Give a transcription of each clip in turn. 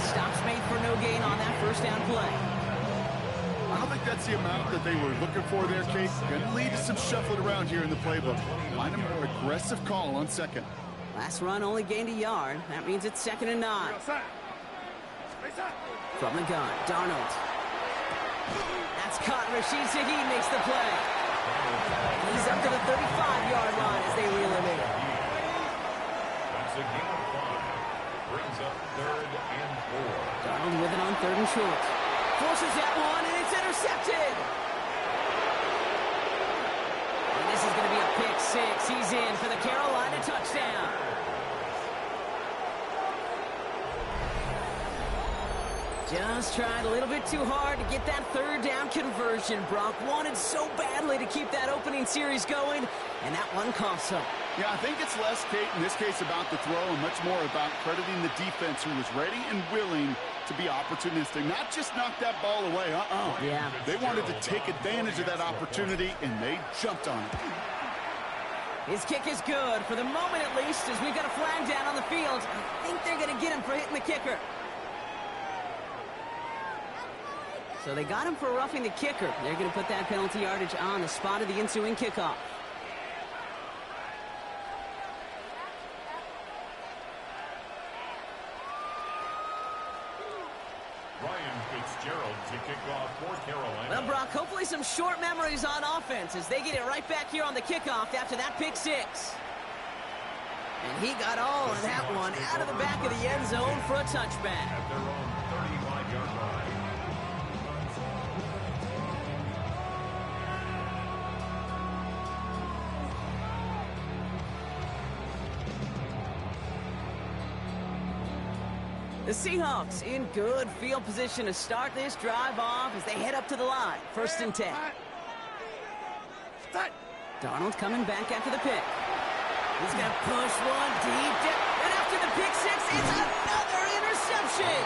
Stops made for no gain on that first down play. I don't think that's the amount that they were looking for there, Kate. Going to lead to some shuffling around here in the playbook. Find a more aggressive call on second. Last run only gained a yard. That means it's 2nd and 9. From the gun, Darnold. That's caught. Rashid Shaheed makes the play. He's up to the 35-yard line as they reel him in. That's a gain of 5. Brings up 3rd and 4. Darnold with it on 3rd and short. Forces that one, and it's intercepted. And this is going to be a pick 6. He's in for the Carolina touchdown. Just tried a little bit too hard to get that 3rd down conversion. Brock wanted so badly to keep that opening series going, and that one cost him. Yeah, I think it's less, Kate, in this case about the throw and much more about crediting the defense who was ready and willing to be opportunistic, not just knock that ball away. Yeah. They wanted to take advantage of that opportunity, and they jumped on it. His kick is good, for the moment at least, as we've got a flag down on the field. I think they're going to get him for hitting the kicker. So they got him for roughing the kicker. They're going to put that penalty yardage on the spot of the ensuing kickoff. Ryan Fitzgerald to kick off for Carolina. Well, Brock, hopefully some short memories on offense as they get it right back here on the kickoff after that pick 6. And he got all of that one out of the back of the end zone for a touchback. At their own 35-yard line. The Seahawks in good field position to start this drive off as they head up to the line. 1st and 10. Darnold coming back after the pick. He's going to push one deep. And after the pick 6, it's another interception.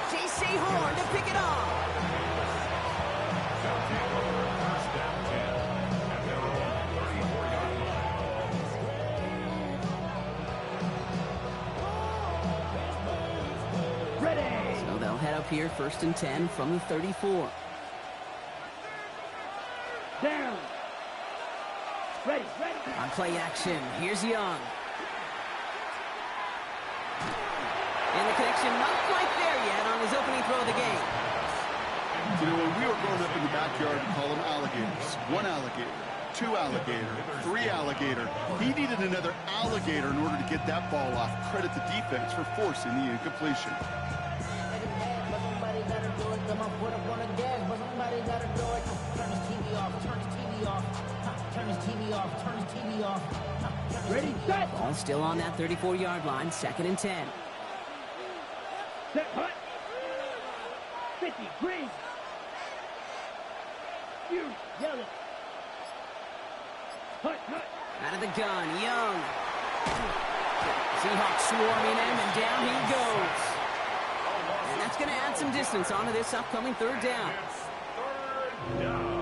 J.C. Horn to pick it off. First down 10 at their own 34-yard line. So they'll head up here 1st and 10 from the 34. Down. Ready. On play action, here's Young. And the connection not quite there yet on his opening throw of the game. You know, when we were growing up in the backyard, we call them alligators. 1 alligator, 2 alligator, 3 alligator. He needed another alligator in order to get that ball off. Credit the defense for forcing the incompletion. Ready, set. Ball still on that 34-yard line, 2nd and 10. Set, hut. 50, green. You, yellow. Hut. Out of the gun, Young. Seahawks swarming him, and down he goes. And that's going to add some distance onto this upcoming 3rd down. It's 3rd down.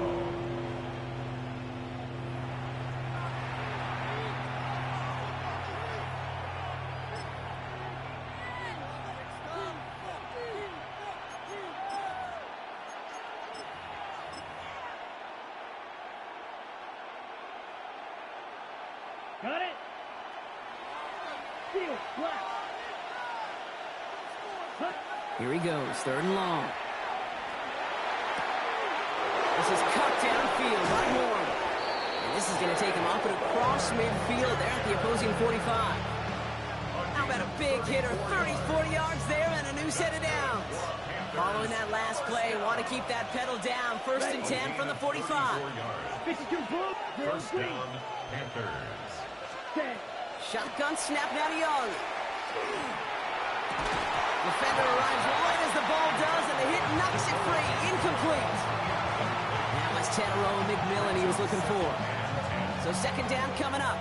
Got it. Field, black. Hut. Here he goes, 3rd and long. This is cut downfield by Horn. And this is going to take him up and across midfield there at the opposing 45. How about a big hitter, 34 yards there and a new set of downs. Following that last play, want to keep that pedal down. 1st and 10 from the 45. 52 blue. First down, Panthers. 10. Shotgun snap now to Young. Defender arrives right as the ball does, and the hit knocks it free. Incomplete. That was Tedero McMillan he was looking for. So 2nd down coming up.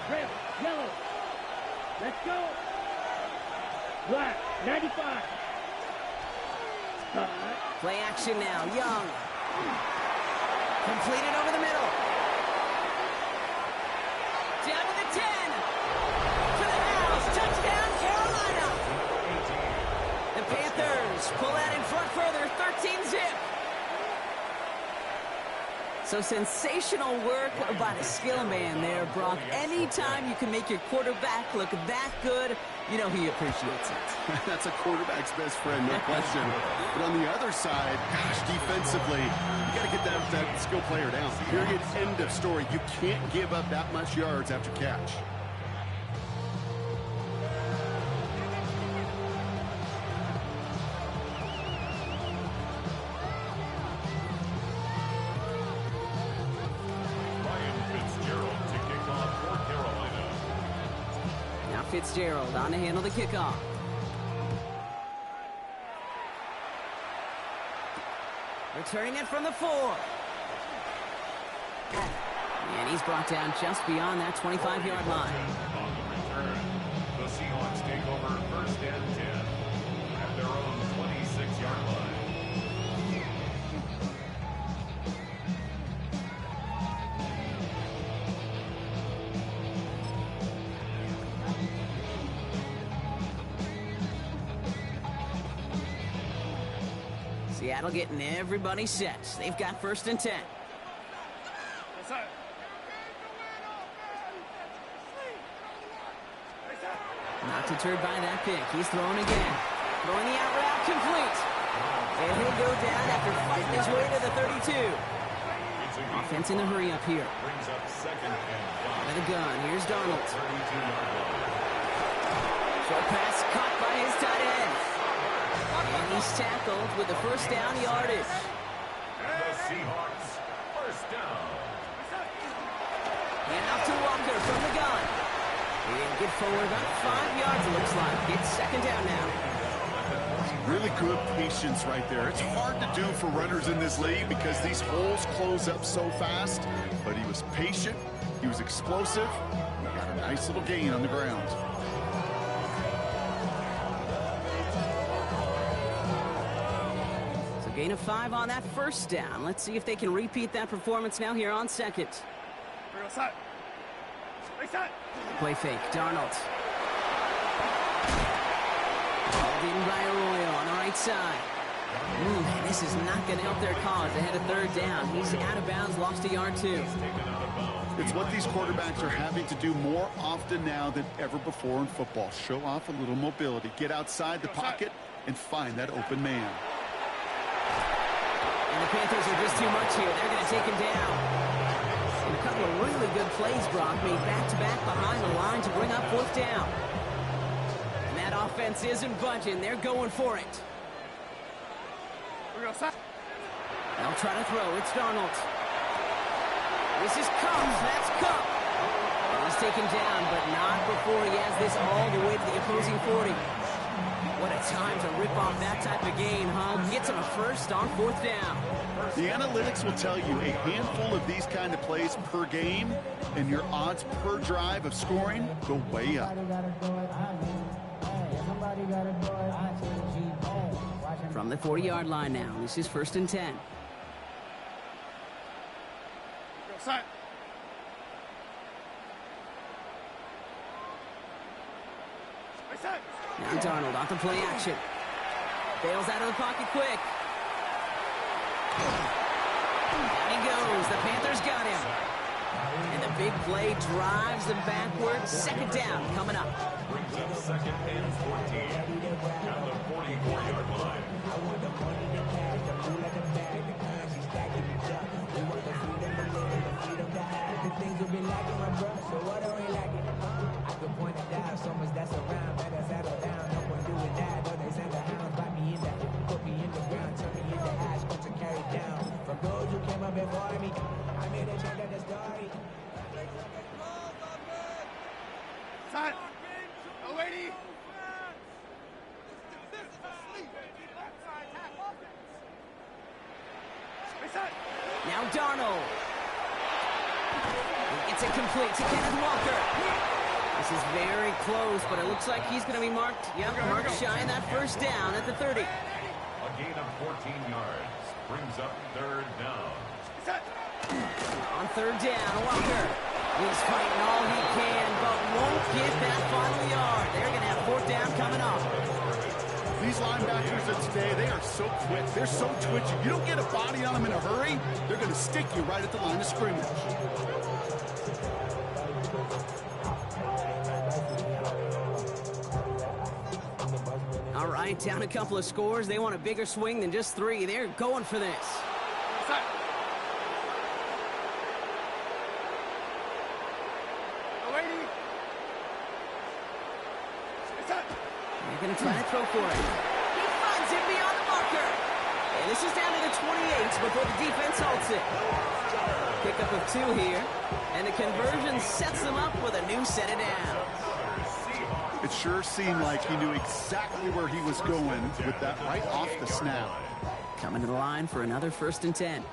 Red, yellow. Let's go. Black, 95. Play action now. Young. Completed over the middle. Down to the 10. To the house. Touchdown, Carolina. So sensational work by the skill man there, Brock. Anytime you can make your quarterback look that good, you know he appreciates it. That's a quarterback's best friend, no question. But on the other side, gosh, defensively, you got to get that skill player down. Period, end of story. You can't give up that much yards after catch. Fitzgerald on to handle the kickoff. Returning it from the 4. And he's brought down just beyond that 25-yard line. On the return, the Seahawks take over 1st and 10 at their own 26-yard line. Seattle getting everybody set. They've got 1st and 10. Not deterred by that pick. He's throwing again. Throwing the out route complete. And he'll go down after fighting his way to the 32. Offense in the hurry up here. Brings up 2nd and 5. Out of the gun. Here's Darnold. 32-yard line. Short pass caught by his tight end. And he's tackled with the 1st down yardage. The Seahawks, 1st down. And off to Walker from the gun. He'll get forward about 5 yards, it looks like. It's 2nd down now. Really good patience right there. It's hard to do for runners in this league because these holes close up so fast. But he was patient. He was explosive. He got a nice little gain on the ground. Gain of 5 on that 1st down. Let's see if they can repeat that performance now here on 2nd. Play fake. Darnold. Called in by Arroyo on the right side. Man, this is not going to help their cause. They had a 3rd down. He's out of bounds, lost a yard too. It's what these quarterbacks are having to do more often now than ever before in football. Show off a little mobility. Get outside the pocket and find that open man. And the Panthers are just too much here. They're going to take him down. And a couple of really good plays, Brock, made back-to-back behind the line to bring up 4th down. And that offense isn't budging. They're going for it. They'll try to throw. It's Darnold. This is Cup. That's Cup. And he's taken down, but not before he has this all the way to the opposing 40. What a time to rip off that type of gain, huh? Gets him a 1st on 4th down. The analytics will tell you a handful of these kind of plays per game, and your odds per drive of scoring go way up. From the 40-yard line now, this is 1st and 10. Now Darnold off the play action. Bails out of the pocket quick. Down he goes. The Panthers got him. And the big play drives them backwards. 2nd down coming up. Brings up 2nd and 14 at the 44-yard line. Now Darnold. He gets it complete to Kenneth Walker. This is very close, but it looks like he's going to be marked. Yep, marked shy in that 1st down at the 30. A gain of 14 yards. Brings up 3rd down. On 3rd down, Walker. He's fighting all he can, but won't get that final yard. They're going to have 4th down coming up. These linebackers of today, they are so quick. They're so twitchy. You don't get a body on them in a hurry, they're going to stick you right at the line of scrimmage. All right, down a couple of scores. They want a bigger swing than just 3. They're going for this. They're going to try to throw for it. He finds it beyond the marker. And this is down to the 28 before the defense halts it. Pickup of 2 here. And the conversion sets them up with a new set of downs. It sure seemed like he knew exactly where he was going with that right off the snap. Coming to the line for another 1st and 10.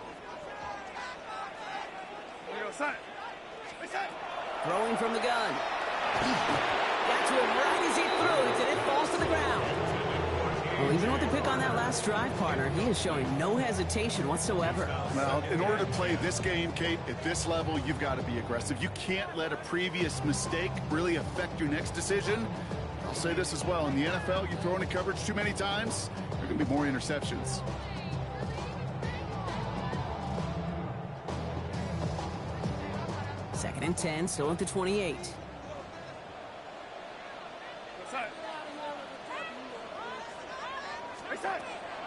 Throwing from the gun. Got to him right as he threw it, and it falls to the ground. Well, even with the pick on that last drive, partner, he is showing no hesitation whatsoever. Well, in order to play this game, Kate, at this level, you've got to be aggressive. You can't let a previous mistake really affect your next decision. I'll say this as well. In the NFL, you throw into coverage too many times, there are going to be more interceptions. Second and 10, still at the 28.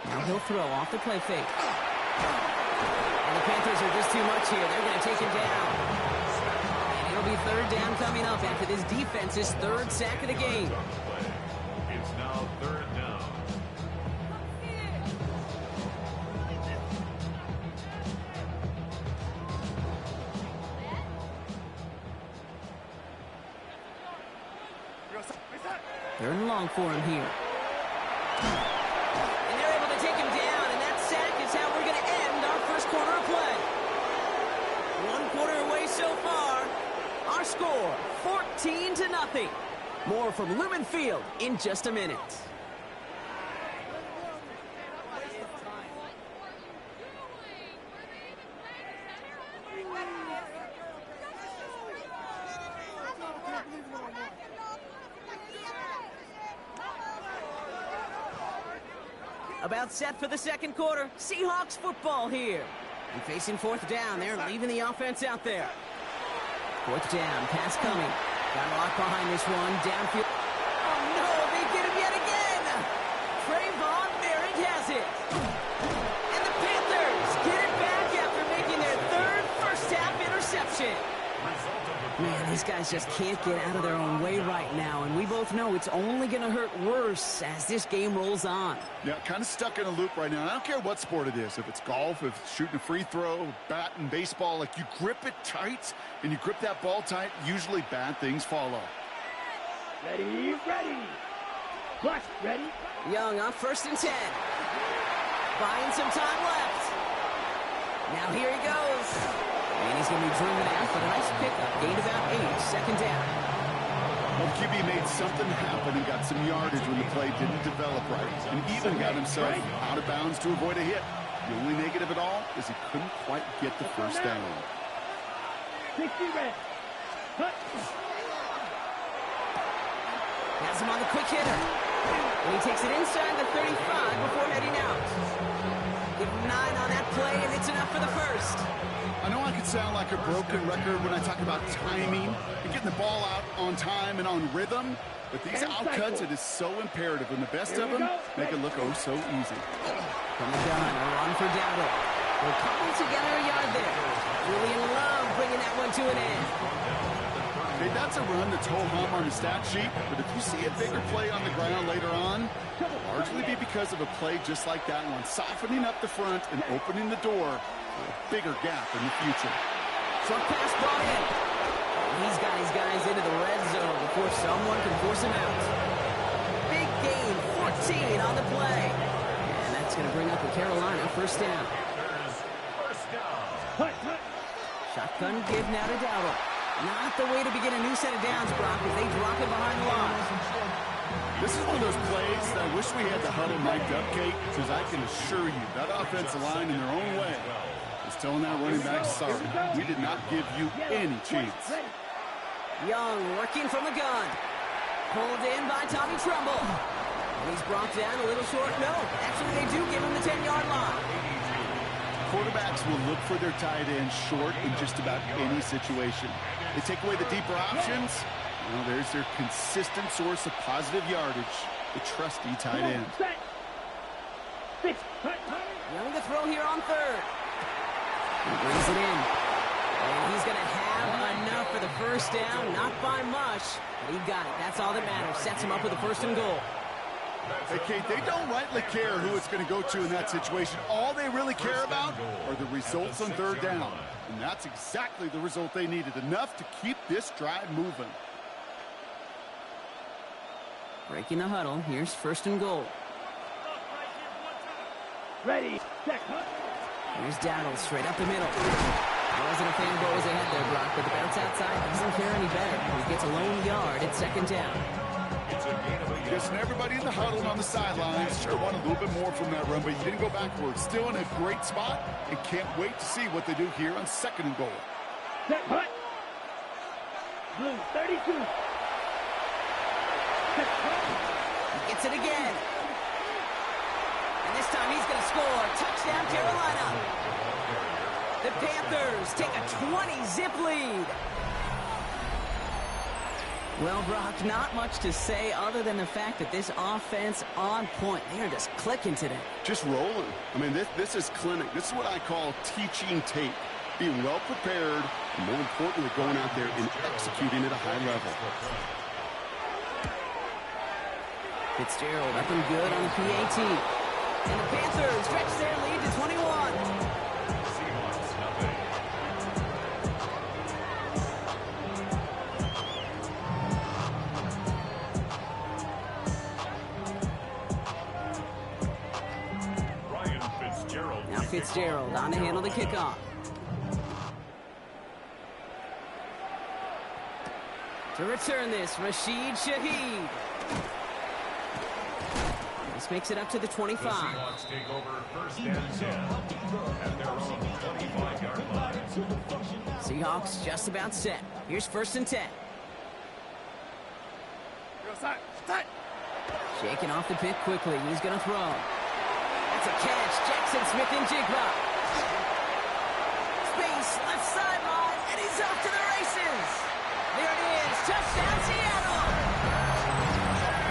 Now he'll throw off the play fake. And the Panthers are just too much here. They're going to take him down. And it'll be 3rd down coming up after this defense's 3rd sack of the game. It's now 3rd down. Third and long for him here. And they're able to take him down, and that sack is how we're going to end our 1st quarter of play. 1 quarter away so far. Our score, 14-0. More from Lumen Field in just a minute. About set for the 2nd quarter. Seahawks football here. And facing 4th down, they're leaving the offense out there. 4th down, pass coming. Got a lot behind this one. Downfield. Oh, no, they get him yet again. Trayvon Merritt has it. And the Panthers get it back after making their 3rd first-half interception. Man, these guys just can't get out of their own way right now, and we both know it's only going to hurt worse as this game rolls on. Yeah, kind of stuck in a loop right now. I don't care what sport it is. If it's golf, if it's shooting a free throw, bat and baseball, like you grip it tight and you grip that ball tight, usually bad things follow. Ready, ready. Flush, ready. Young on 1st and 10. Buying some time left. Now here he goes. And he's going to be driven out, but a nice pickup. Gained about 8, 2nd down. Well, QB made something happen and got some yardage when the play didn't develop right. And even got himself out of bounds to avoid a hit. The only negative at all is he couldn't quite get the 1st down. 60 red. Cut. Has him on the quick hitter. And he takes it inside the 35 before heading out. Give him 9 on that play, and it's enough for the 1st. I know I could sound like a broken record when I talk about timing and getting the ball out on time and on rhythm, but these outcuts, it is so imperative, and the best of them make it look oh so easy. From the gun, a run for Dowdle. They're coming together a yard there. Julian Love bringing that one to an end. Okay, that's a run that's ho-hum on the stat sheet, but if you see a bigger play on the ground later on, it'll largely be because of a play just like that one, softening up the front and opening the door for a bigger gap in the future. Short pass brought in. He's got his guys into the red zone before someone can force him out. Big gain, 14 on the play. And that's going to bring up a Carolina 1st down. Shotgun give now to Dowdle. Not the way to begin a new set of downs, Brock, as they drop it behind the line. This is one of those plays that I wish we had the huddle mic'd up, Kate, because I can assure you that offensive line in their own way is telling that running back, sorry, we did not give you any chance. Young working from the gun. Pulled in by Tommy Trumbull. And he's brought down a little short. No, actually they do give him the 10-yard line. Quarterbacks will look for their tight end short in just about any situation. They take away the deeper options. Well, there's their consistent source of positive yardage, the trusty tight end. Young to throw here on third. He brings it in. And he's going to have enough for the first down. Not by much, but he got it. That's all that matters. Sets him up with a 1st and goal. Hey, Kate, they don't rightly care who it's going to go to in that situation. All they really care about are the results on 3rd down. And that's exactly the result they needed. Enough to keep this drive moving. Breaking the huddle. Here's 1st and goal. Ready, set, cut. Here's Dowdle straight up the middle. I wasn't a fan of what was ahead there, Brock, but the bounce outside doesn't fare any better. He gets a lone yard at 2nd down. Listen, everybody in the huddle and on the sidelines sure want a little bit more from that run, but you didn't go backwards. Still in a great spot and can't wait to see what they do here on 2nd and goal. Set, cut. Blue, 32. Set, cut. He gets it again. And this time he's going to score. Touchdown, Carolina. The Panthers take a 20-zip lead. Well, Brock, not much to say other than the fact that this offense on point. They are just clicking today. Just rolling. I mean, this is clinic. This is what I call teaching tape. Being well prepared, and more importantly, going out there and executing at a high level. Fitzgerald up and good on the PAT. And the Panthers stretch their lead to 21. Now Fitzgerald on to handle the kickoff. To return this, Rashid Shaheed. This makes it up to the 25. The Seahawks take over 1st and 10 at their own 25-yard line. Seahawks just about set. Here's 1st and 10. Shaking off the pick quickly. He's going to throw. That's a catch. Jackson Smith-Njigba. Space, left sideline, and he's off to the races. There it is. Touchdown, Seattle.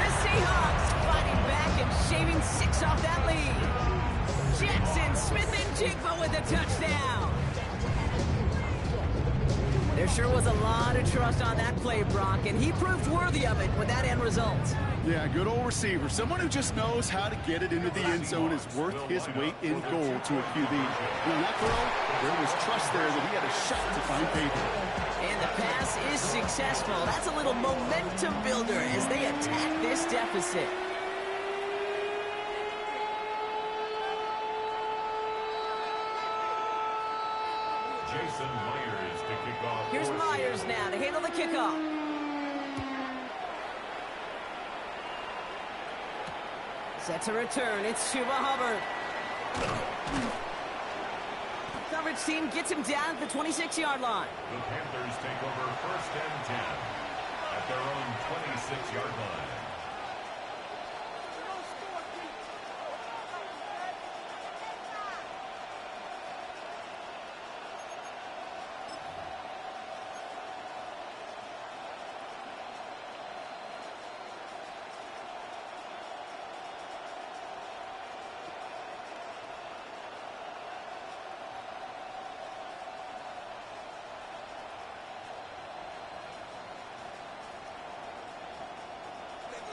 The Seahawks fighting back and shaving 6 off that lead. Jackson Smith-Njigba with a touchdown. There sure was a lot of trust on that play, Brock, and he proved worthy of it with that end result. Yeah, good old receiver. Someone who just knows how to get it into the end zone is worth his weight in gold to a QB. In that throw, there was trust there that he had a shot to find payback. And the pass is successful. That's a little momentum builder as they attack this deficit. Jason Myers to kick off. Here's Myers now to handle the kickoff. Set to return. It's Chuba Hubbard. Coverage team gets him down at the 26-yard line. The Panthers take over 1st and 10 at their own 26-yard line.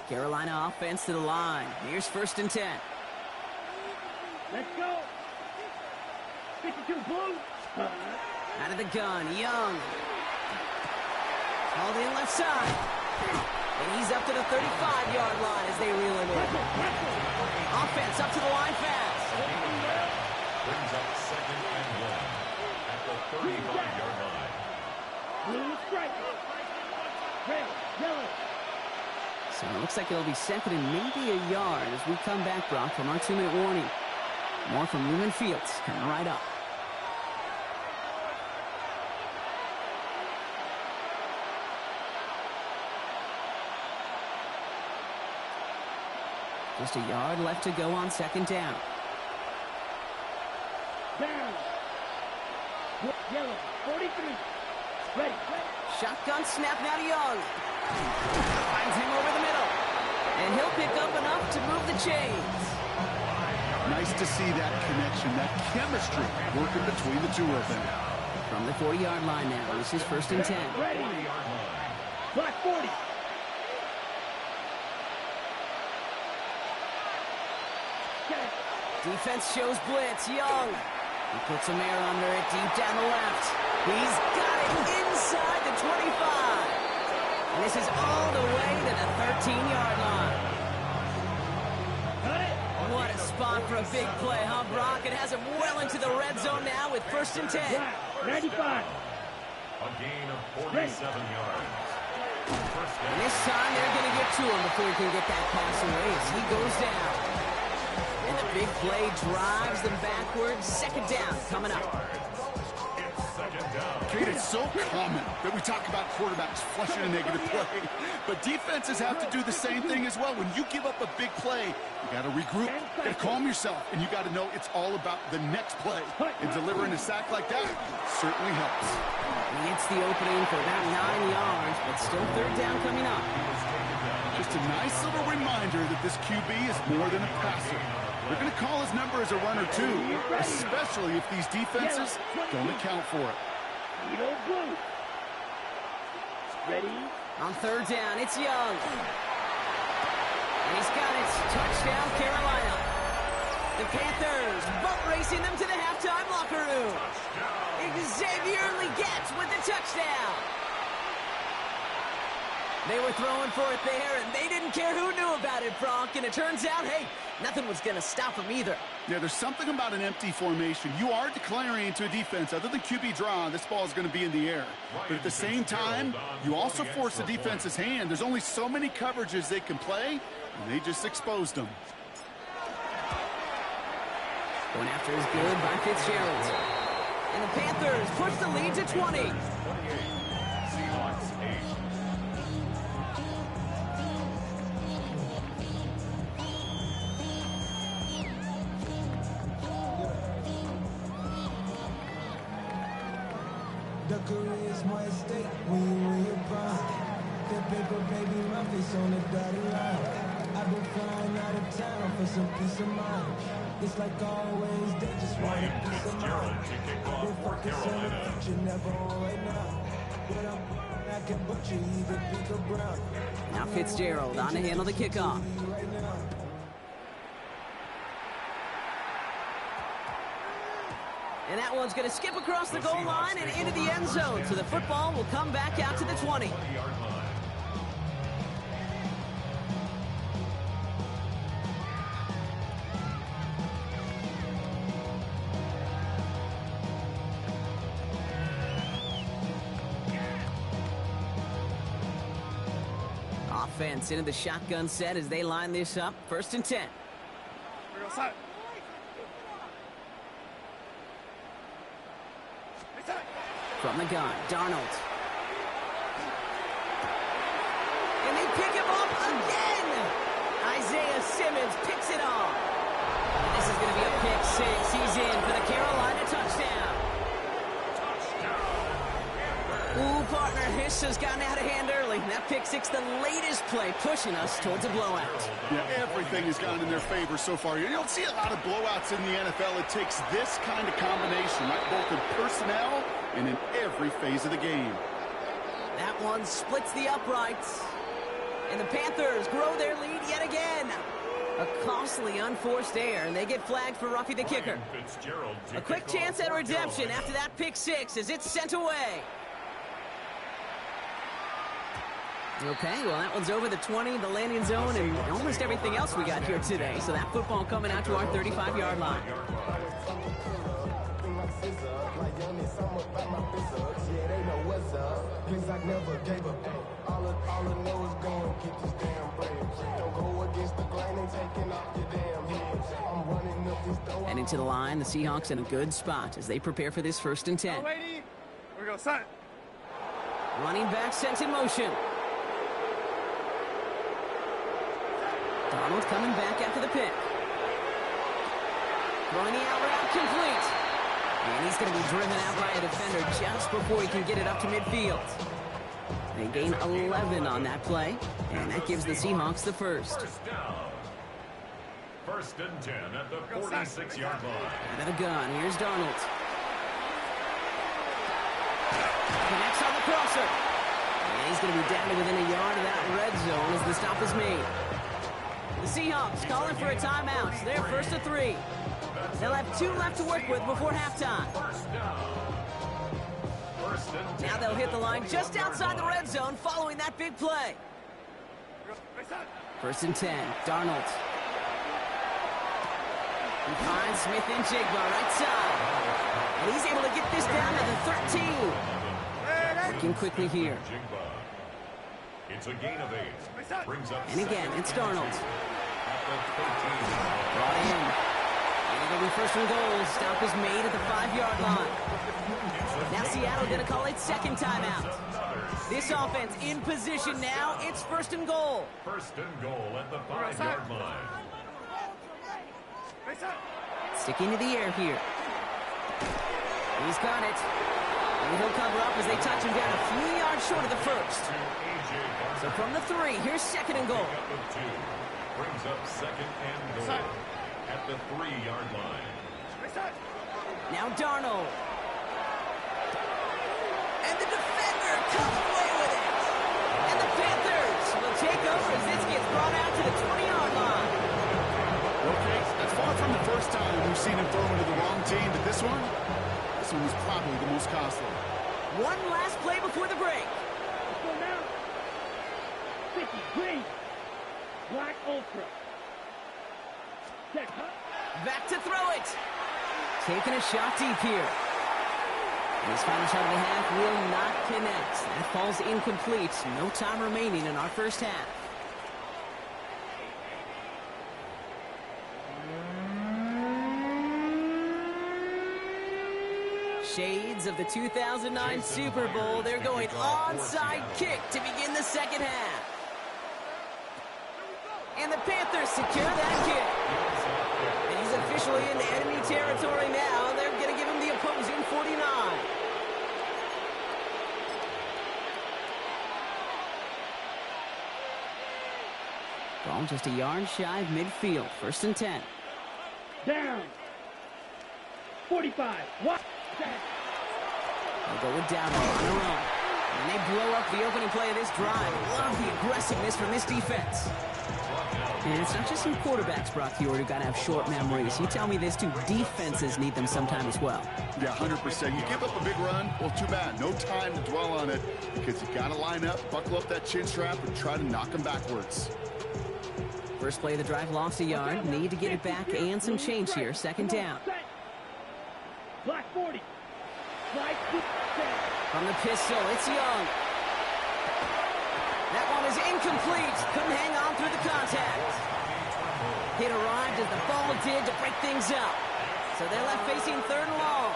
Carolina offense to the line. Here's 1st and 10. Let's go. 52 blue. Out of the gun, Young. Called in left side. And he's up to the 35-yard line as they reel him in. Offense up to the line fast. Brings up 2nd and 1 at the 35-yard line. Blue strike. Red, yellow. So it looks like it'll be 2nd and maybe a yard as we come back, Brock, from our 2-minute warning. More from Newman Fields coming right up. Just a yard left to go on second down. Down. Yellow, 43. Ready. Shotgun snap now to Young. Finds him over the middle. And he'll pick up enough to move the chains. Nice to see that connection, that chemistry working between the two of them. From the 40-yard line now, this is first and 10. Ready. Black 40. Defense shows blitz. Young. He puts some air under it deep down the left. He's got it inside the 25. And this is all the way to the 13-yard line. Got it. What a spot for a big play, huh, Brock? It has him well into the red zone now with first and 10. Black, 95. A gain of 47 yards. And this time they're going to get to him before he can get that pass away as he goes down. And the big play drives them backwards. Second down coming up. Kate, it's so common that we talk about quarterbacks flushing a negative play, but defenses have to do the same thing as well. When you give up a big play, you got to regroup, you got to calm yourself, and you got to know it's all about the next play. And delivering a sack like that certainly helps. He hits the opening for about 9 yards, but still third down coming up. Just a nice little reminder that this QB is more than a passer. They're going to call his number as a runner, too, especially if these defenses don't account for it. Yellow, blue. Ready. On third down, it's Young. And he's got it. Touchdown, Carolina. The Panthers boat racing them to the halftime locker room. Xavier Legette with the touchdown. They were throwing for it there, and they didn't care who knew about it, Brock. And it turns out, hey, nothing was going to stop them either. Yeah, there's something about an empty formation. You are declaring to a defense, other than QB draw, this ball is going to be in the air. But at the same time, you also force the defense's hand. There's only so many coverages they can play, and they just exposed them. Going after is good by Fitzgerald. And the Panthers push the lead to 20. Seahawks 8. The career's my estate when you in your prime. The paper, baby, my face on the dotted line. I've been flying out of town for some peace of mind. It's like always, they just want a piece of mind. I've been focused on the future, never on right now. But I'm I can butcher either pink or brown. Now Fitzgerald on to handle the kickoff. Right now. And that one's going to skip across the goal line and into the end zone. So the football will come back out to the 20. Offense into the shotgun set as they line this up. First and 10. From the gun, Darnold. And they pick him up again! Isaiah Simmons picks it off. And this is going to be a pick six. He's in for the Carolina touchdown. Ooh, partner, this has gotten out of hand early. That pick six, the latest play, pushing us towards a blowout. Yeah, everything has gone in their favor so far. You don't see a lot of blowouts in the NFL. It takes this kind of combination, right? Both in personnel and in every phase of the game. That one splits the uprights. And the Panthers grow their lead yet again. A costly unforced error, and they get flagged for roughing the kicker. A quick chance at redemption after that pick six as it's sent away. Okay, well, that one's over the 20, the landing zone, and almost everything else we got here today. So that football coming out to our 35-yard line. And into the line, the Seahawks in a good spot as they prepare for this first and 10. We go, son. Running back sent in motion. Darnold coming back after the pick. Throwing the out route complete. And he's going to be driven out by a defender just before he can get it up to midfield. They gain 11 on that play, and that gives the Seahawks the first. First down. First and 10 at the 46-yard line. Out of the gun, here's Darnold. Connects on the crosser. And he's going to be down to within a yard of that red zone as the stop is made. The Seahawks calling for a timeout. They're first to 3. They'll have 2 left to work with before halftime. First down. First and 10. Now they'll hit the line just outside the red zone following that big play. First and 10, Darnold. He finds Smith-Njigba right side. And he's able to get this down to the 13. Working quickly here. It's a gain of 8. Brings up And again, it's Darnold. at the 13. Brought in. And it'll be first and goal. Stop is made at the 5-yard line. Now Seattle going to call it second timeout. This offense in position now. It's first and goal. First and goal at the 5-yard line. Sticking to the air here. He's got it. And he'll cover up as they touch him down a few yards short of the first. So from the 3, here's second and goal. Up with 2. Brings up second and goal at the 3-yard line. Now Darnold. And the defender comes away with it. And the Panthers will take over as this gets brought out to the 20-yard line. Okay, that's far from the first time we've seen him throw into the wrong team, but this one was probably the most costly. One last play before the break. Let's go now. 50, green. Black Ultra. Check, huh? Back to throw it. Taking a shot deep here. And his final shot of the half will not connect. That falls incomplete. No time remaining in our first half. Shades of the 2009 Super Bowl. They're going onside kick to begin the second half. And the Panthers secure that kick. And he's officially in enemy territory now. They're going to give him the opposing 49. Ball just a yard shy of midfield. First and 10. Down. 45. What? They'll go with Dowdle on their own. And they blow up the opening play of this drive. Love the aggressiveness from this defense. And it's not just some quarterbacks, Brock Huard, who got to have short memories. You tell me this too. Defenses need them sometime as well. Yeah, 100%. You give up a big run, well, too bad. No time to dwell on it because you got to line up, buckle up that chin strap, and try to knock them backwards. First play of the drive lost a yard. Need to get it back and some change here. Second down. Black 40. Black 50. From the pistol, it's Young. That one is incomplete. Couldn't hang on through the contact. Hit arrived as the ball did to break things up. So they're left facing third and long.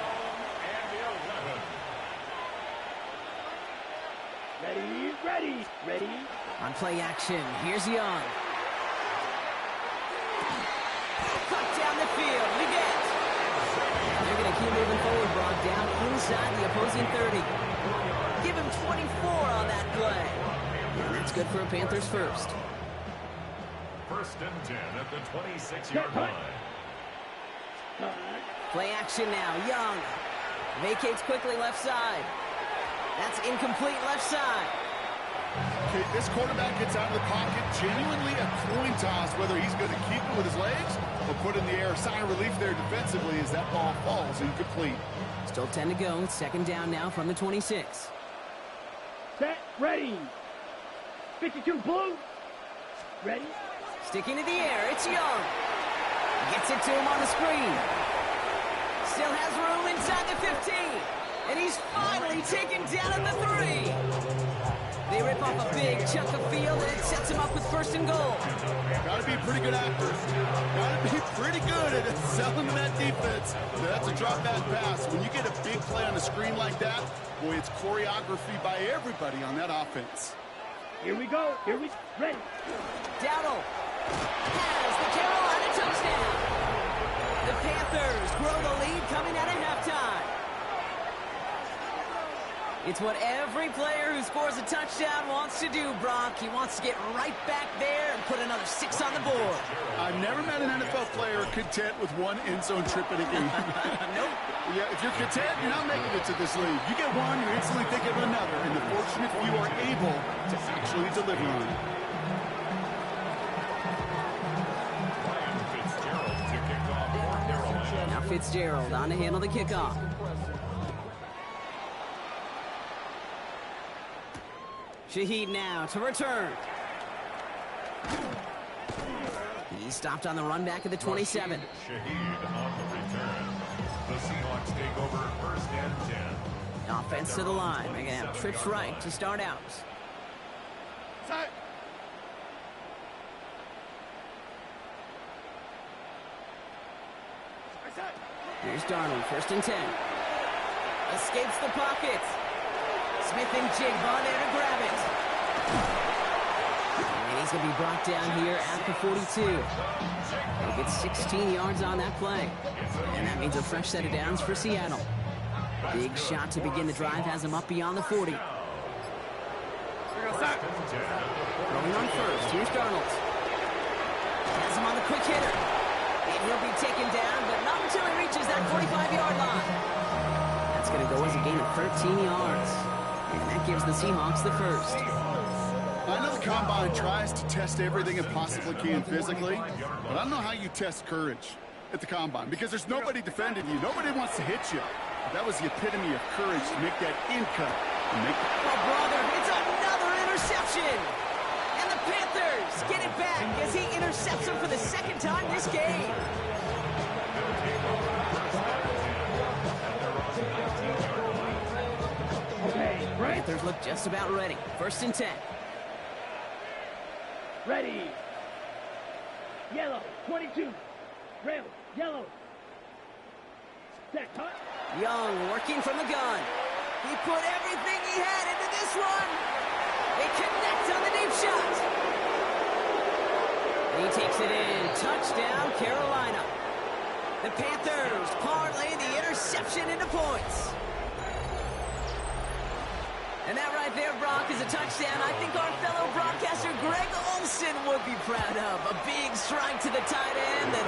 Ready. On play action, here's Young. Cut down the field, you get. They're going to keep moving forward, brought down inside the opposing 30. Give him 24 on that play. And that's good for a Panthers first. First and 10 at the 26-yard line. Play action now, Young. Vacates quickly left side. That's incomplete left side. Okay, this quarterback gets out of the pocket, genuinely a coin toss, whether he's going to keep it with his legs or put it in the air. Sign of relief there defensively as that ball falls incomplete. Still 10 to go. Second down now from the 26. Set, ready. 52 blue. Ready. Sticking to the air, it's Young. Gets it to him on the screen. Still has room inside the 15. And he's finally taken down at the 3. They rip off a big chunk of field, and it sets him up with first and goal. Got to be a pretty good actor. Got to be pretty good at selling to that defense. That's a drop back pass. When you get a big play on the screen like that, boy, it's choreography by everybody on that offense. Here we go. Ready. Dowdle Has the Carolina touchdown. The Panthers grow the lead coming out of halftime. It's what every player who scores a touchdown wants to do, Brock. He wants to get right back there and put another 6 on the board. I've never met an NFL player content with one end zone trip in a game. Nope. Yeah, if you're content, you're not making it to this league. You get one, you're instantly thinking of another, and the fortunate few are able to actually deliver on it. Now Fitzgerald on to handle the kickoff. Shaheed now to return. He stopped on the run back at the 27. Shaheed on the return. The Seahawks take over first and 10. Offense to the line. They're going to have trips right to start out. Here's Darnold, first and 10. Escapes the pocket. Smith and Jigba there to grab it. And he's going to be brought down here at the 42. He'll get 16 yards on that play. And that means a fresh set of downs for Seattle. Big shot to begin the drive has him up beyond the 40. Rolling on first, here's Darnold. Has him on the quick hitter. And he'll be taken down, but not until he reaches that 45-yard line. That's going to go as a gain of 13 yards. And that gives the Seahawks the first. I know the Combine tries to test everything it possibly can physically, but I don't know how you test courage at the Combine because there's nobody defending you. Nobody wants to hit you. That was the epitome of courage to make that in cut. Oh, brother, it's another interception. And the Panthers get it back as he intercepts him for the second time this game. Panthers look just about ready. First and 10. Ready. Yellow, 22. Red, yellow. Set, cut. Young working from the gun. He put everything he had into this one. They connect on the deep shot. He takes it in. Touchdown, Carolina. The Panthers parlay the interception into points. And that right there, Brock, is a touchdown I think our fellow broadcaster Greg Olsen would be proud of. A big strike to the tight end that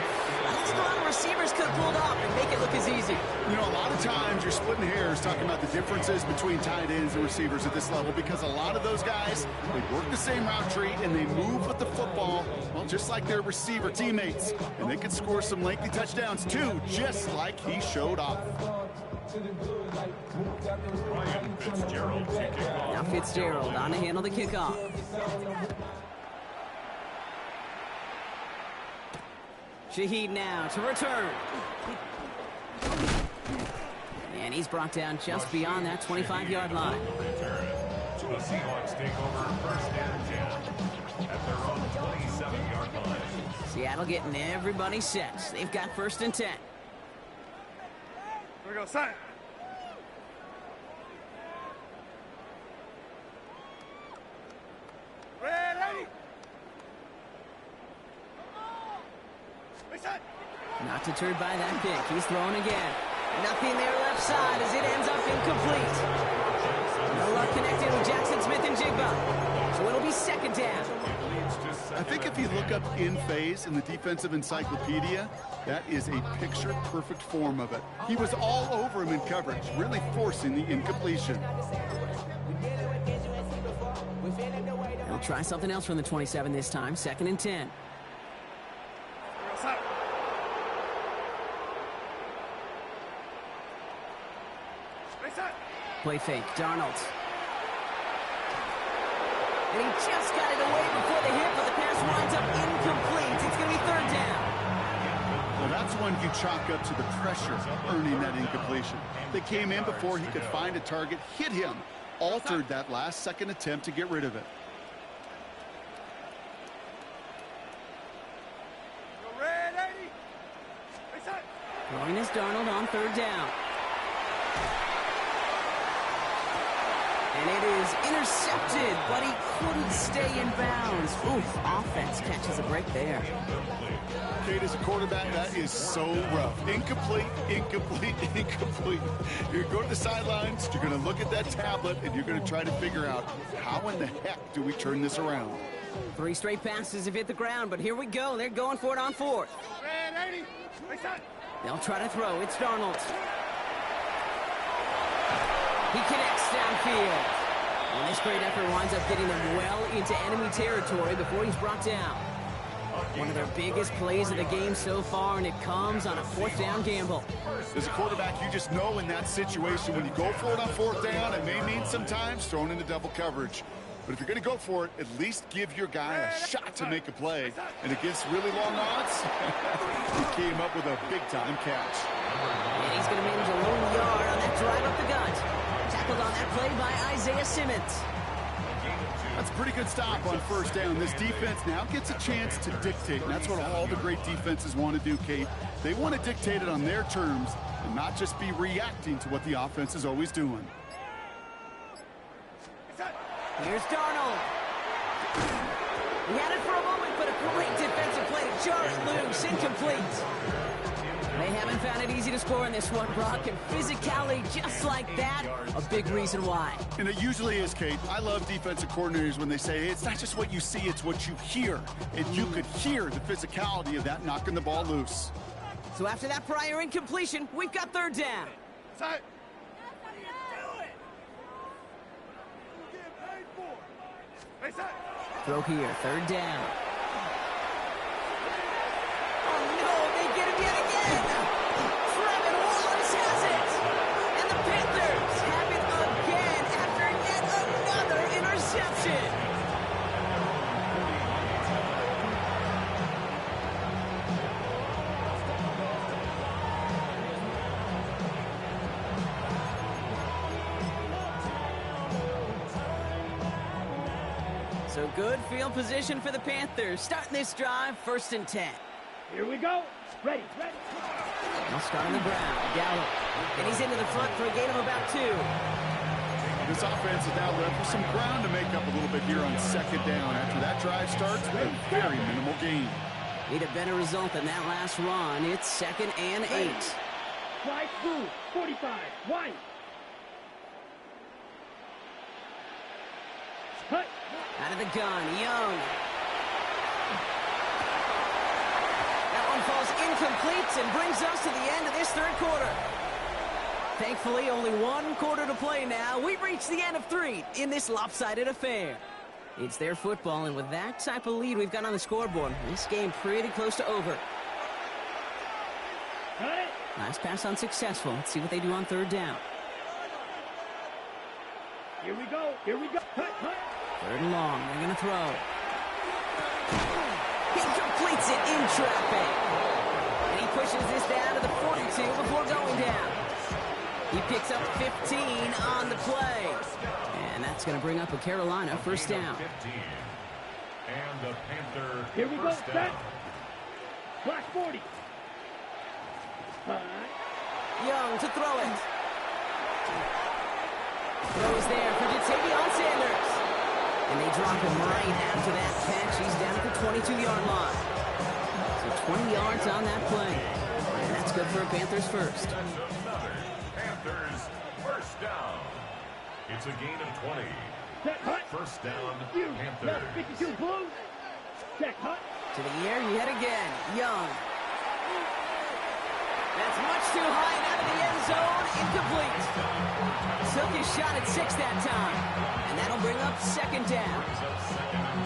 I think a lot of receivers could have pulled off and make it look as easy. You know, a lot of times you're splitting hairs talking about the differences between tight ends and receivers at this level because a lot of those guys, they work the same route tree and they move with the football, well, just like their receiver teammates. And they can score some lengthy touchdowns too, just like he showed off. Now Fitzgerald on to handle the kickoff. Shaheed now to return. And he's brought down just beyond that 25-yard line. The Seahawks take over first and 10 at their own 27-yard line. Seattle getting everybody set. They've got first and 10. Here we go, sign. Ready. Not deterred by that pick. He's throwing again. Nothing there left side as it ends up incomplete. No luck connected with Jackson Smith and Jigba. So it'll be second down. I think if you look up in phase in the defensive encyclopedia, that is a picture-perfect form of it. He was all over him in coverage, really forcing the incompletion. They'll try something else from the 27 this time. Second and 10. Play fake, Darnold. And he just got it away before the hit, but the pass winds up incomplete. It's going to be third down. Well, that's one you chalk up to the pressure earning that incompletion. They came in before he could find a target, hit him, altered that last-second attempt to get rid of it. Throwing is Darnold on third down. And it is intercepted, but he couldn't stay in bounds. Oof, offense catches a break there. Kate, as a quarterback, that is so rough. Incomplete, incomplete, incomplete. You're going to the sidelines, you're going to look at that tablet, and you're going to try to figure out how in the heck do we turn this around. 3 straight passes have hit the ground, but here we go. They're going for it on 4th. They'll try to throw. It's Darnold. He connects downfield. And this great effort winds up getting them well into enemy territory before he's brought down. One of their biggest plays of the game so far, and it comes on a 4th down gamble. As a quarterback, you just know in that situation, when you go for it on 4th down, it may mean sometimes thrown into double coverage. But if you're going to go for it, at least give your guy a shot to make a play. And against really long odds, he came up with a big-time catch. And he's going to manage a lone yard on that drive up the gut. Tackled on that play by Isaiah Simmons. That's a pretty good stop on 1st down. This defense now gets a chance to dictate, and that's what all the great defenses want to do, Kate. They want to dictate it on their terms and not just be reacting to what the offense is always doing. Here's Darnold. He had it for a moment, but a great defensive play to jar it loose. Incomplete. They haven't found it easy to score in this one, Brock, and physicality just like that, a big reason why. And it usually is, Kate. I love defensive coordinators when they say, hey, it's not just what you see, it's what you hear. And you could hear the physicality of that knocking the ball loose. So after that prior incompletion, we've got 3rd down. Throw here, 3rd down. Oh no, they get him yet again! Trevin Wallace has it! And the Panthers have it again after yet another interception! So good field position for the Panthers. Starting this drive, 1st and 10. Here we go. Ready. They'll start on the ground. Gallup. And he's into the front for a gain of about 2. This offense is now left with some ground to make up a little bit here on 2nd down. After that drive starts, a very minimal gain. Need a better result than that last run. It's 2nd and 8. Fly through. 45. Wide. Cut. Out of the gun, Young. That one falls incomplete and brings us to the end of this 3rd quarter. Thankfully, only 1 quarter to play now. We've reached the end of 3 in this lopsided affair. It's their football, and with that type of lead we've got on the scoreboard, this game pretty close to over. Cut. Last pass unsuccessful. Let's see what they do on 3rd down. Here we go. Cut. 3rd and long. They're going to throw. He completes it in traffic. And he pushes this down to the 42 before going down. He picks up 15 on the play. And that's going to bring up a Carolina 1st down. 15. And the Panther Here we go. first Set. down. Flash 40. Young to throw it. Throws there for Jatavion Sanders. And they drop him right after that catch. He's down at the 22-yard line. So 20 yards on that play. And that's good for a Panthers 1st. That's another Panthers first down. It's a gain of 20. Set. Cut. First down, You. Panthers. 52 Blues. Set. Cut. To the air yet again. Young. That's much too high and out of the end zone. Incomplete. Took his shot at 6 that time. And that'll bring up 2nd down.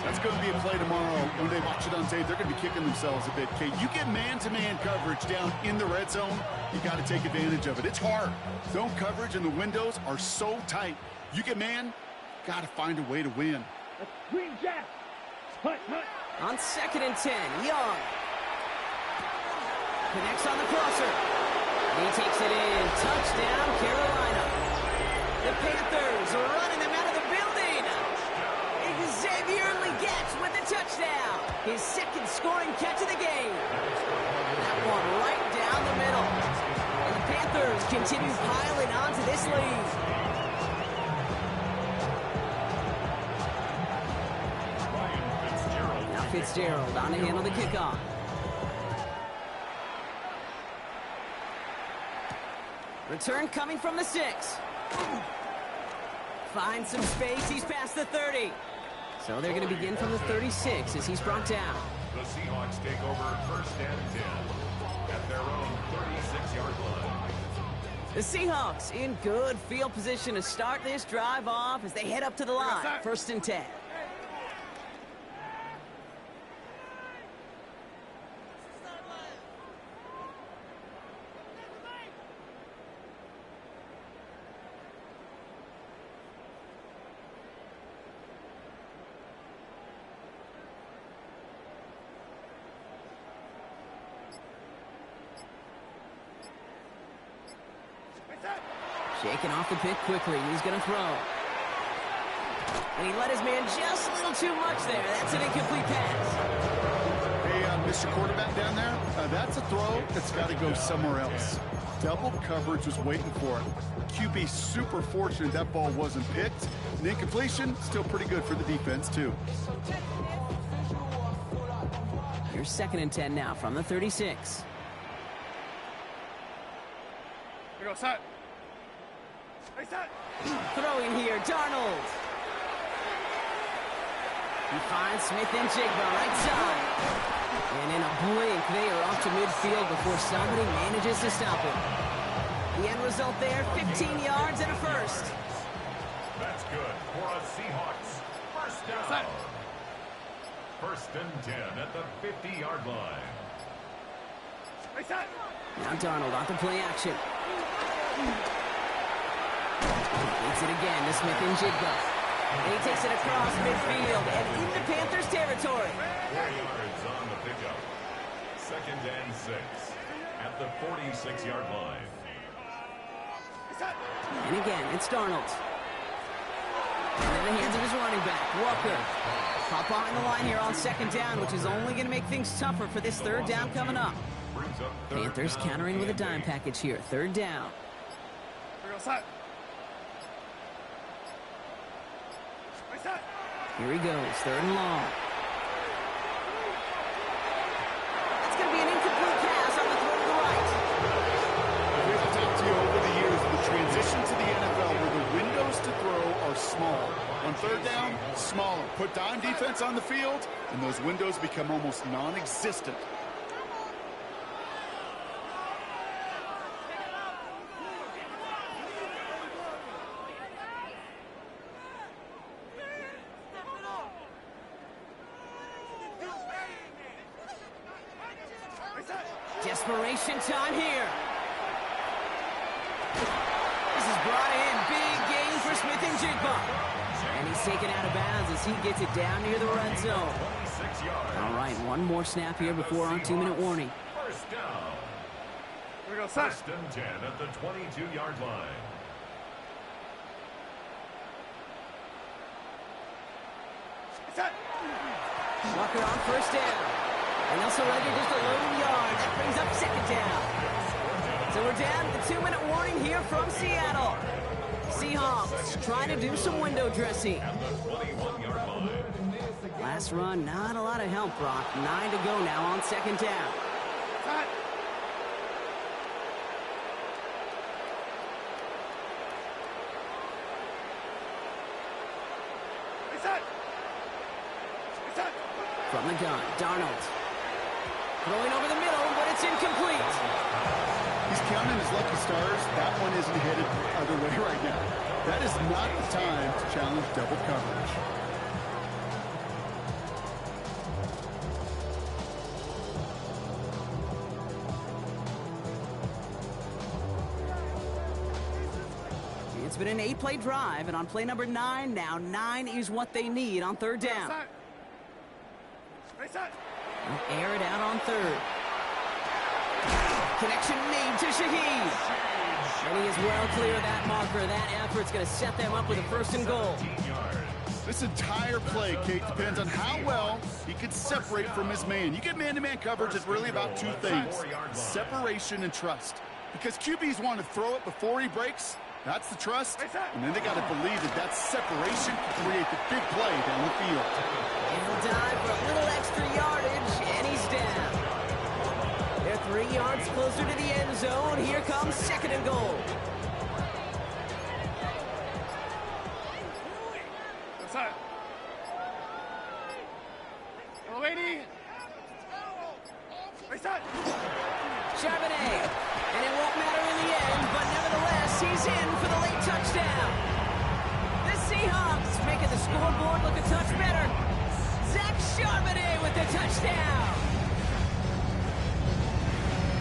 That's going to be a play tomorrow. When they watch it on tape, they're going to be kicking themselves a bit. Kate, you get man-to-man coverage down in the red zone, you got to take advantage of it. It's hard. Zone coverage and the windows are so tight. You get man, got to find a way to win. Green Jack. Cut. On 2nd and 10, Young. Connects on the crosser. He takes it in. Touchdown, Carolina. The Panthers are running them out of the building. Xavier Legette with the touchdown. His 2nd scoring catch of the game. That one right down the middle. And the Panthers continue piling onto this lead. Fitzgerald on to handle the kickoff. Return coming from the 6. Finds some space. He's past the 30. So they're going to begin from the 36 as he's brought down. The Seahawks take over first and 10 at their own 36-yard line. The Seahawks in good field position to start this drive off as they head up to the line. First and 10. Shaking off the pick quickly. He's going to throw. And he let his man just a little too much there. That's an incomplete pass. Hey, Mr. Quarterback down there, that's a throw that's got to go somewhere else. Double coverage was waiting for it. QB super fortunate that ball wasn't picked. And incompletion, still pretty good for the defense, too. Here's second and 10 now from the 36. Here goes that. Throwing here, Darnold. He finds Smith and Jigba right side. And in a blink, they are off to midfield before somebody manages to stop him. The end result there, 15 yards and a first. That's good for a Seahawks first down. First and 10 at the 50-yard line. Now Darnold on to play action. Beats it again to Smith and Jigba. And he takes it across midfield and into Panthers territory. 4 yards on the pickup. Second and 6 at the 46-yard line. And again, it's Darnold. And in the hands of his running back, Walker. Pop behind the line here on second down, which is only going to make things tougher for this third down coming up. Panthers countering with a dime package here. Third down. Here he goes, third and long. That's going to be an incomplete pass on the throw to the right. We've talked to you over the years of the transition to the NFL where the windows to throw are small. On third down, smaller. Put dime defense on the field, and those windows become almost non-existent. Desperation time here. This is brought in. Big gain for Smith and Jigba. And he's taken out of bounds as he gets it down near the red zone. All right, one more snap here before our 2-minute warning. First down. First and 10 at the 22-yard line. Walker on first down. And they'll surrender just a lone yard. That brings up second down. So we're down to the 2-minute warning here from Seattle. Seahawks trying to do some window dressing. Last run, not a lot of help, Brock. 9 to go now on second down. From the gun, Darnold. Throwing over the middle, but it's incomplete. He's counting his lucky stars. That one isn't headed the other way right now. That is not the time to challenge double coverage. It's been an 8-play drive, and on play number 9 now, 9 is what they need on third down. They'll air it out on third. Connection made to Shaheed. And he is well clear of that marker. That effort's going to set them up with a first and goal. This entire play, Kate, depends on how well he can separate from his man. You get man-to-man coverage, it's really about two things: separation and trust. Because QBs want to throw it before he breaks. That's the trust. And then they got to believe that separation can create the big play down the field. And he'll dive for a little extra 3 yards closer to the end zone. Here comes 2nd and goal. Outside. Yellow lady. Outside. Charbonnet. And it won't matter in the end, but nevertheless, he's in for the late touchdown. The Seahawks making the scoreboard look a touch better. Zach Charbonnet with the touchdown.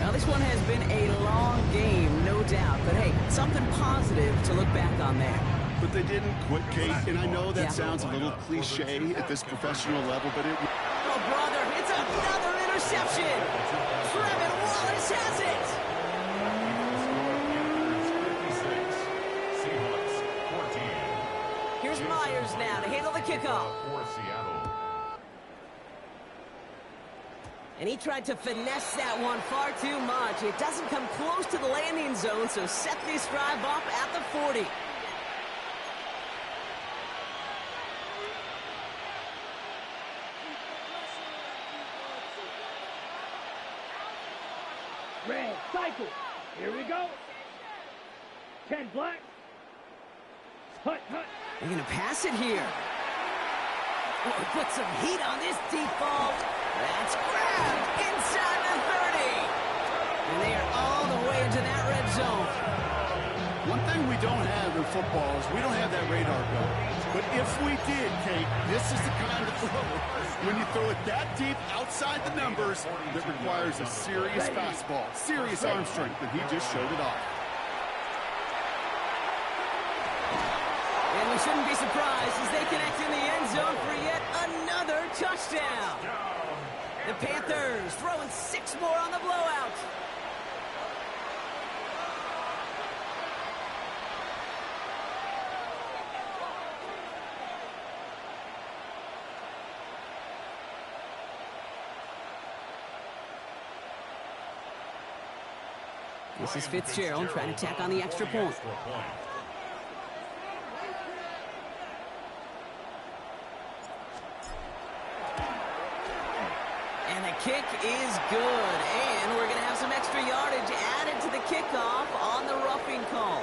Now, this one has been a long game, no doubt. But, hey, something positive to look back on there. But they didn't quit, Kate, and I know that sounds a little cliche at this professional level, but it... Oh, brother, it's another interception. Trevin Wallace has it. Here's Myers now to handle the kickoff. And he tried to finesse that one far too much. It doesn't come close to the landing zone, so set this drive up at the 40. Red cycle. Here we go. 10 black. Hut, hut. They're going to pass it here. Oh, put some heat on this deep ball. That's grabbed inside the 30. And they are all the way into that red zone. One thing we don't have in football is we don't have that radar gun. But if we did, Kate, this is the kind of throw when you throw it that deep outside the numbers that requires a serious fastball, serious arm strength, and he just showed it off. And we shouldn't be surprised as they connect in the end zone for yet another touchdown. The Panthers throwing 6 more on the blowout. This is Fitzgerald trying to tack on the extra point. And the kick is good. And we're going to have some extra yardage added to the kickoff on the roughing call.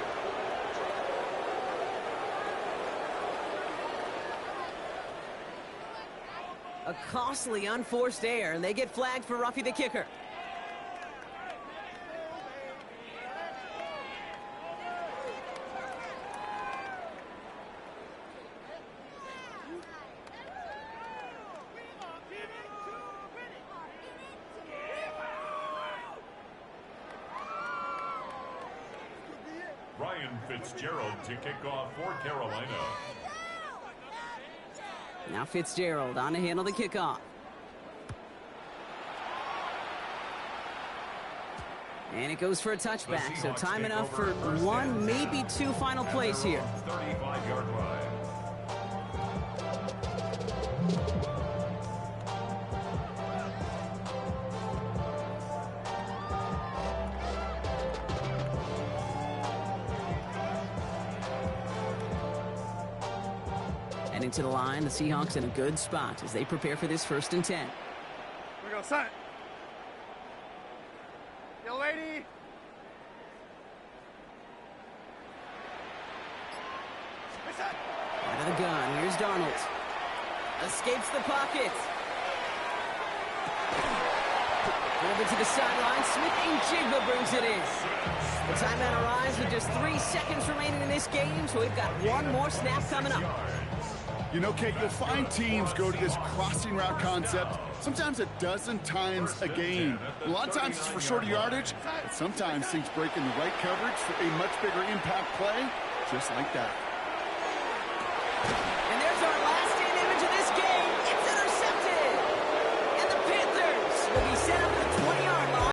A costly unforced error, and they get flagged for Ruffy the kicker. Ryan Fitzgerald to kick off for Carolina. Now Fitzgerald on to handle the kickoff. And it goes for a touchback, so time enough for 1, maybe 2 final plays here. 35-yard line. Heading to the line, the Seahawks in a good spot as they prepare for this 1st and 10. Here we go, son. Yellow lady. Out of the gun, here's Darnold. Escapes the pocket. Over to the sideline, Smith-Njigba brings it in. The timeout arrives with just 3 seconds remaining in this game, so we've got 1 more snap coming up. You know, Kate, you'll find teams go to this crossing route concept sometimes a dozen times a game. A lot of times it's for shorter yardage, but sometimes things break in the right coverage for a much bigger impact play, just like that.